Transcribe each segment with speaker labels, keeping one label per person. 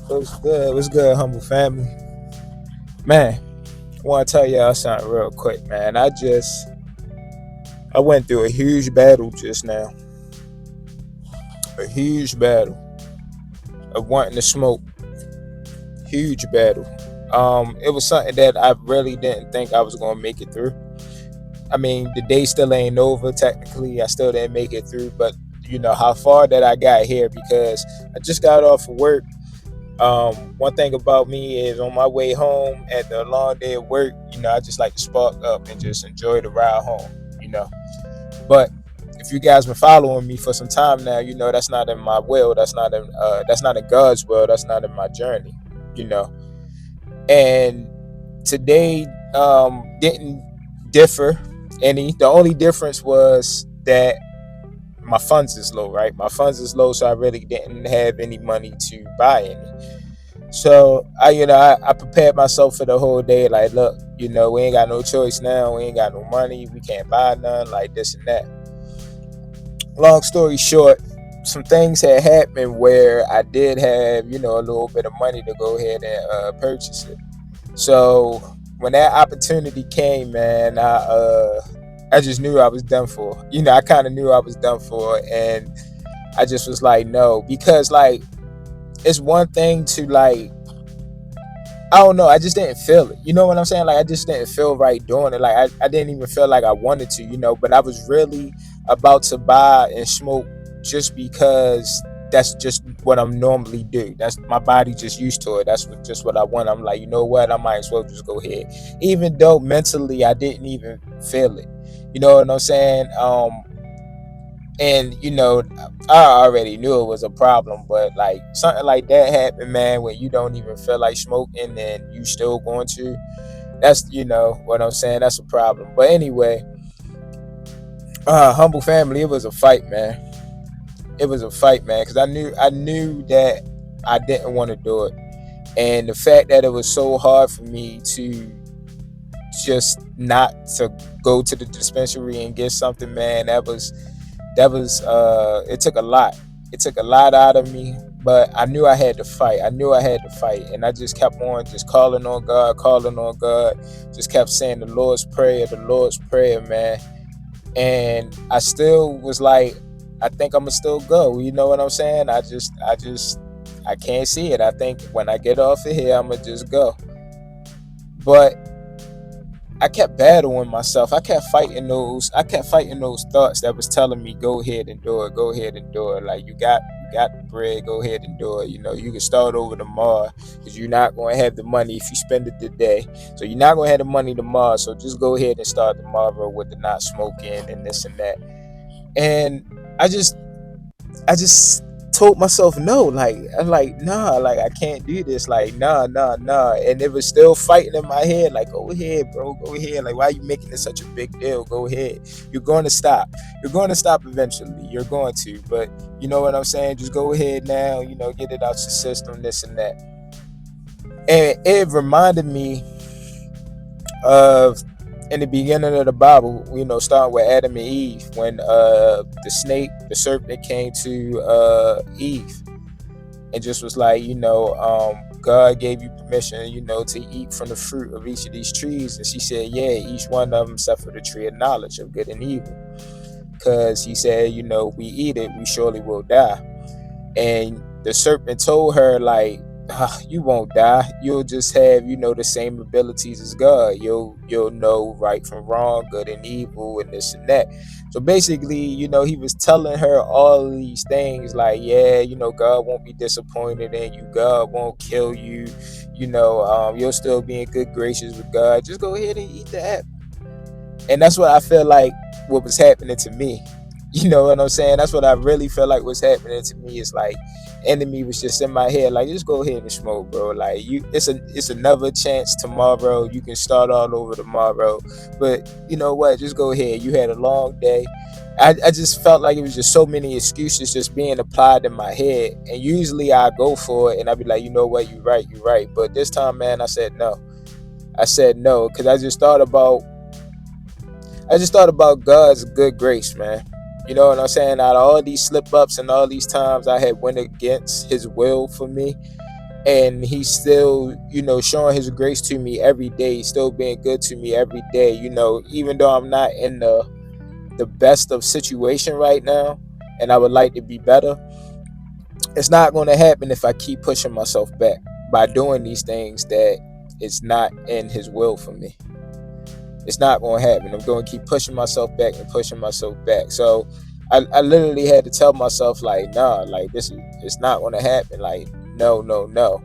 Speaker 1: What's good? What's good, humble family? Man, I want to tell y'all something real quick, man. I went through a huge battle just now. A huge battle of wanting to smoke. Huge battle. It was something that I really didn't think I was gonna make it through. I mean, the day still ain't over. Technically, I still didn't make it through, but you know how far that I got here because I just got off of work. One thing about me is on my way home at the long day of work, I just like to spark up and just enjoy the ride home, you know. But if you guys been following me for some time now, that's not in my will. That's not in God's will. That's not in my journey, you know. And today didn't differ any. The only difference was that my funds is low, right? My funds is low, so I really didn't have any money to buy any. So I prepared myself for the whole day. Like, look, we ain't got no choice now. We ain't got no money. We can't buy none. Like this and that. Long story short, some things had happened where I did have a little bit of money to go ahead and purchase it. So when that opportunity came, man, I just knew I was done for. I kind of knew I was done for, and I just was like, no, because like it's one thing to like I don't know. I just didn't feel it. You know what I'm saying? Like I just didn't feel right doing it. Like I didn't even feel like I wanted to, but I was really about to buy and smoke just because that's just what I'm normally do. That's my body just used to it. Just what I want. I'm like, you know what? I might as well just go ahead. Even though mentally I didn't even feel it. You know what I'm saying? And I already knew it was a problem, but like something like that happened, man, when you don't even feel like smoking and you still going to, that's what I'm saying, that's a problem. But anyway, humble family, it was a fight, man. It was a fight, man, because I knew that I didn't want to do it. And the fact that it was so hard for me to just not to go to the dispensary and get something, man, that was it took a lot. It took a lot out of me, but I knew I had to fight. I knew I had to fight, and I just kept on just calling on God, just kept saying the Lord's prayer, man. And I still was like, I think I'm gonna still go. You know what I'm saying? I can't see it. I think when I get off of here, I'm gonna just go. But I kept battling myself. I kept fighting those thoughts that was telling me, go ahead and do it, go ahead and do it. Like you got the bread, go ahead and do it. You can start over tomorrow because you're not going to have the money if you spend it today. So you're not going to have the money tomorrow. So just go ahead and start tomorrow with the not smoking and this and that. And I just I just told myself no. Like I'm like, nah, like I can't do this. Like, nah. And it was still fighting in my head, like, go ahead, bro, go ahead. Like, why are you making this such a big deal? Go ahead. You're going to stop. You're going to stop eventually. You're going to. But you know what I'm saying? Just go ahead now, get it out your system, this and that. And it reminded me of in the beginning of the Bible, starting with Adam and Eve, when the serpent came to Eve and just was like, God gave you permission, to eat from the fruit of each of these trees. And she said, yeah, each one of them except for the tree of knowledge of good and evil. Because he said, we eat it, we surely will die. And the serpent told her, like, you won't die. You'll just have, the same abilities as God. You'll know right from wrong, good and evil, and this and that. So basically, he was telling her all of these things, like, yeah, God won't be disappointed in you. God won't kill you. You'll still be in good graces with God. Just go ahead and eat the apple. And that's what I feel like what was happening to me. You know what I'm saying? That's what I really feel like was happening to me. It's like enemy was just in my head, like, just go ahead and smoke, bro. Like, it's another chance tomorrow. You can start all over tomorrow. But you know what? Just go ahead. You had a long day. I just felt like it was just so many excuses just being applied in my head. And usually I go for it and I'd be like, you know what, you're right. But this time, man, I said no. I said no, because I just thought about God's good grace, man. You know what I'm saying? Out of all these slip ups and all these times I had went against his will for me, and he's still, showing his grace to me every day. He's still being good to me every day, even though I'm not in the best of situation right now, and I would like to be better. It's not going to happen if I keep pushing myself back by doing these things that is not in his will for me. It's not going to happen. I'm going to keep pushing myself back and pushing myself back. So I literally had to tell myself, like, nah, like, it's not going to happen. Like, no, no, no.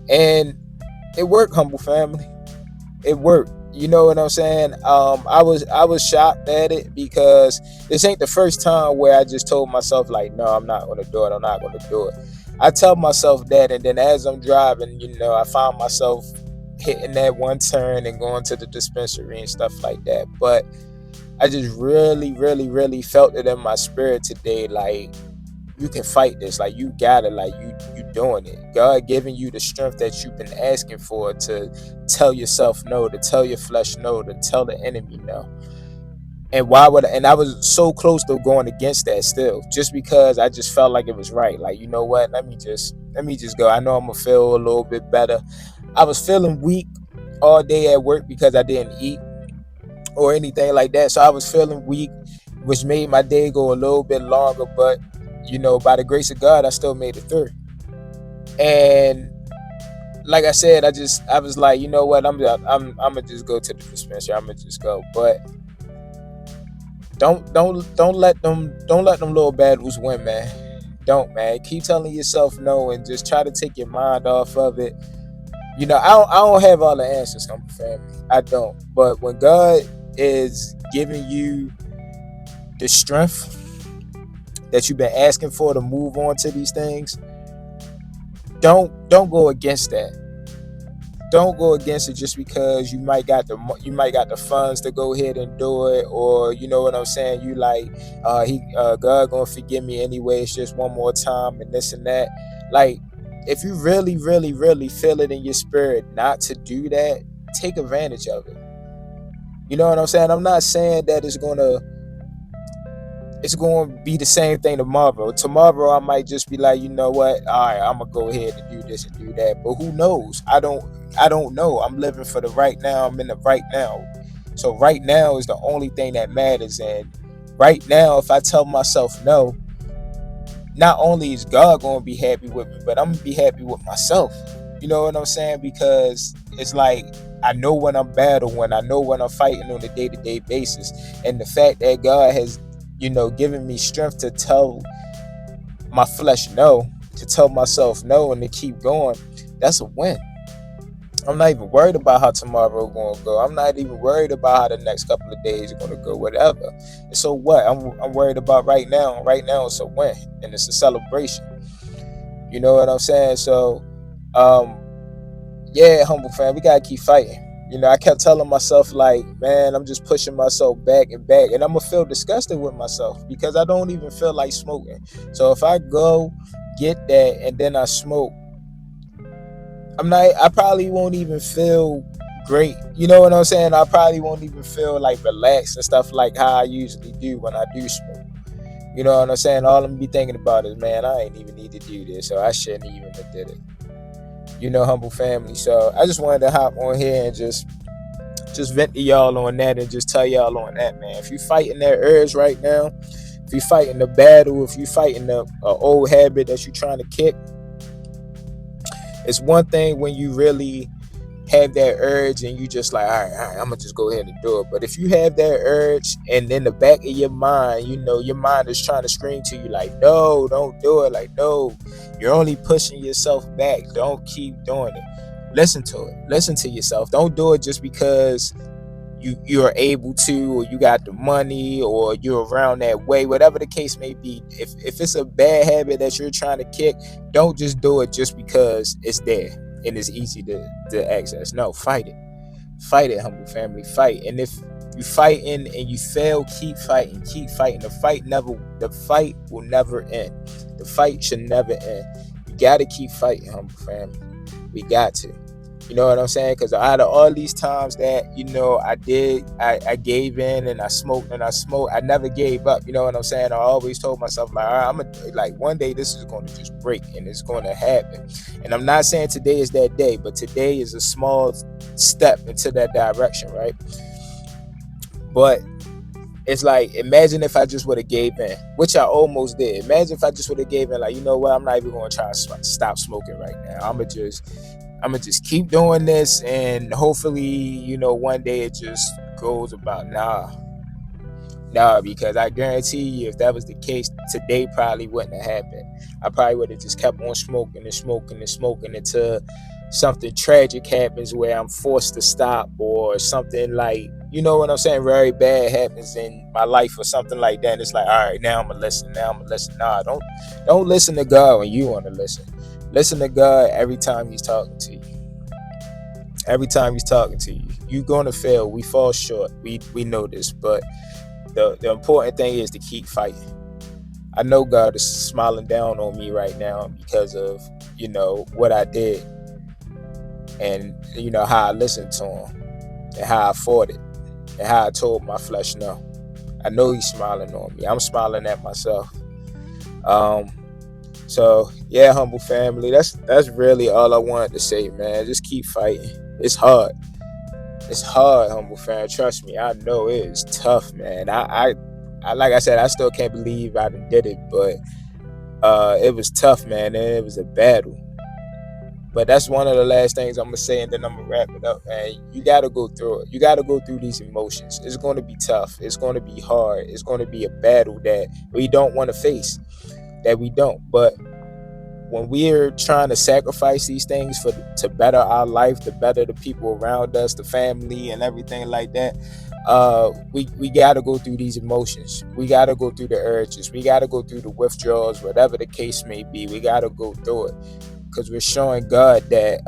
Speaker 1: And it worked, humble family. It worked. You know what I'm saying? I was shocked at it, because this ain't the first time where I just told myself, like, no, I'm not gonna do it. I'm not gonna do it. I tell myself that, and then as I'm driving, I found myself hitting that one turn and going to the dispensary and stuff like that. But I just really, really, really felt it in my spirit today, like, you can fight this. Like, you got it. Like, you doing it. God giving you the strength that you've been asking for, to tell yourself no, to tell your flesh no, to tell the enemy no. And I was so close to going against that still, just because I just felt like it was right. Like, you know what? Let me just go. I know I'm gonna feel a little bit better. I was feeling weak all day at work because I didn't eat or anything like that. So I was feeling weak, which made my day go a little bit longer. But by the grace of God, I still made it through. And like I said, I was like, you know what, I'm gonna just go to the dispensary. I'm gonna just go. But don't let them little battles win, man. Don't, man. Keep telling yourself no, and just try to take your mind off of it. I don't have all the answers, come family. I don't. But when God is giving you the strength that you've been asking for to move on to these things, don't go against that. Don't go against it just because you might got the funds to go ahead and do it, or you know what I'm saying. You like, God gonna forgive me anyway. It's just one more time and this and that. Like, if you really, really, really feel it in your spirit not to do that, take advantage of it. You know what I'm saying? I'm not saying that it's going to be the same thing tomorrow. Tomorrow I might just be like, you know what? All right, I'm gonna go ahead and do this and do that. But who knows? I don't know. I'm living for the right now. I'm in the right now. So right now is the only thing that matters. And right now, if I tell myself no, not only is God gonna be happy with me, but I'm gonna be happy with myself. You know what I'm saying? Because it's like, I know when I'm battling, I know when I'm fighting on a day-to-day basis. And the fact that God has, given me strength to tell my flesh no, to tell myself no, and to keep going, that's a win. I'm not even worried about how tomorrow going to go. I'm not even worried about how the next couple of days are going to go, whatever. And so what? I'm worried about right now. Right now it's a win, and it's a celebration. You know what I'm saying? So, um, yeah, humble fan, we gotta keep fighting. I kept telling myself, like, man, I'm just pushing myself back and back, and I'm gonna feel disgusted with myself because I don't even feel like smoking. So if I go get that and then I smoke, I probably won't even feel great. You know what I'm saying? I probably won't even feel like relaxed and stuff like how I usually do when I do smoke. You know what I'm saying? All I'm be thinking about is, man, I ain't even need to do this, so I shouldn't even have did it. Humble family. So I just wanted to hop on here and just vent to y'all on that, and just tell y'all on that, man. If you fighting that urge right now, if you fighting the battle, if you fighting the old habit that you trying to kick, it's one thing when you really have that urge and you just like, all right, I'm gonna just go ahead and do it. But if you have that urge and in the back of your mind, your mind is trying to scream to you like, no, don't do it. Like, no, you're only pushing yourself back. Don't keep doing it. Listen to it. Listen to yourself. Don't do it just because you're able to, or you got the money, or you're around that way, whatever the case may be. If it's a bad habit that you're trying to kick, don't just do it just because it's there and it's easy to access. No, fight it. Fight it, humble family. Fight. And if you fighting and you fail, keep fighting. Keep fighting. The fight will never end. The fight should never end. You gotta keep fighting, humble family. We got to. You know what I'm saying? Because out of all these times that, I gave in and I smoked, I never gave up. You know what I'm saying? I always told myself, like, all right, like, one day this is going to just break and it's going to happen. And I'm not saying today is that day, but today is a small step into that direction, right? But it's like, imagine if I just would have gave in, which I almost did. Imagine if I just would have gave in, like, you know what, I'm not even going to try to stop smoking right now. I'm gonna just keep doing this, and hopefully, one day it just goes about. Nah, because I guarantee you, if that was the case, today probably wouldn't have happened. I probably would have just kept on smoking and smoking and smoking until something tragic happens where I'm forced to stop, or something like, you know what I'm saying, very bad happens in my life or something like that. And it's like, all right, now I'm gonna listen. Nah, don't listen to God when you want to listen. Listen to God every time He's talking to you. Every time He's talking to you, you're gonna fail. We fall short. We know this, but the important thing is to keep fighting. I know God is smiling down on me right now because of, what I did, and how I listened to Him, and how I fought it, and how I told my flesh no. I know He's smiling on me. I'm smiling at myself. So yeah, humble family, that's really all I wanted to say, man. Just keep fighting. It's hard. It's hard, humble fam. Trust me, I know it is tough, man. I like I said, I still can't believe I did it, but it was tough, man, and it was a battle. But that's one of the last things I'm gonna say, and then I'm gonna wrap it up, man. You gotta go through it. You gotta go through these emotions. It's gonna be tough. It's gonna be hard. It's gonna be a battle that we don't want to face. That we don't. But when we're trying to sacrifice these things to better our life, to better the people around us, the family and everything like that, we got to go through these emotions. We got to go through the urges. We got to go through the withdrawals, whatever the case may be. We got to go through it because we're showing God that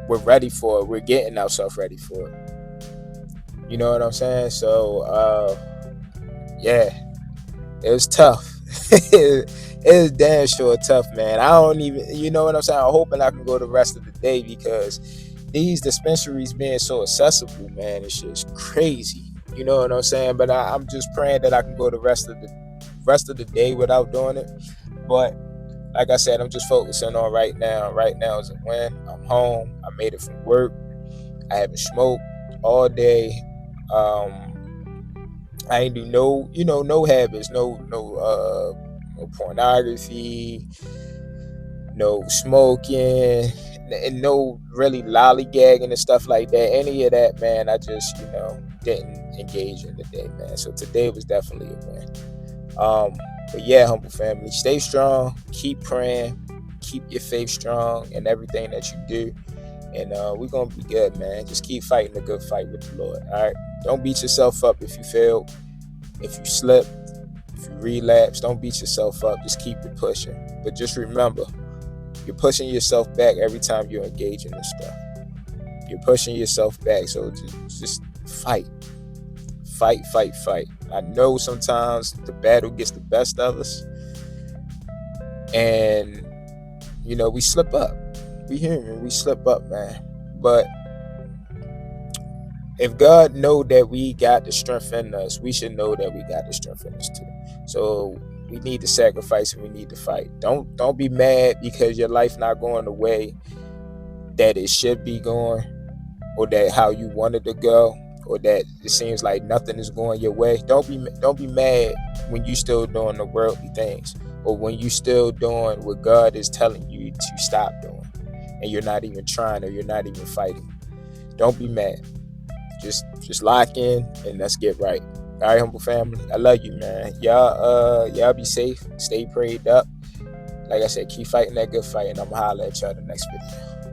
Speaker 1: we're ready for it. We're getting ourselves ready for it. You know what I'm saying? So, yeah, it was tough. It's damn sure tough, man. I don't even, you know what I'm saying? I'm hoping I can go the rest of the day, because these dispensaries being so accessible, man, it's just crazy. You know what I'm saying? But I'm just praying that I can go the rest of the day without doing it. But like I said, I'm just focusing on right now. Right now is a win. I'm home. I made it from work. I haven't smoked all day. I ain't do no habits, no pornography, no smoking, and no really lollygagging and stuff like that. Any of that, man, I just, didn't engage in today, man. So today was definitely a win. But yeah, humble family, stay strong, keep praying, keep your faith strong in everything that you do. And we're going to be good, man. Just keep fighting a good fight with the Lord, all right? Don't beat yourself up if you failed, if you slipped, if you relapse. Don't beat yourself up. Just keep it pushing. But just remember, you're pushing yourself back every time you engage in this stuff. You're pushing yourself back. So just fight. Fight. I know sometimes the battle gets the best of us. And, we slip up. We human. We slip up, man. But if God know that we got the strength in us, we should know that we got the strength in us too. So we need to sacrifice and we need to fight. Don't be mad because your life not going the way that it should be going, or that how you wanted to go, or that it seems like nothing is going your way. Don't be mad when you still doing the worldly things, or when you still doing what God is telling you to stop doing, and you're not even trying, or you're not even fighting. Don't be mad. Just lock in and let's get right. All right, humble family. I love you, man. Y'all be safe. Stay prayed up. Like I said, keep fighting that good fight, and I'm gonna holler at y'all in the next video.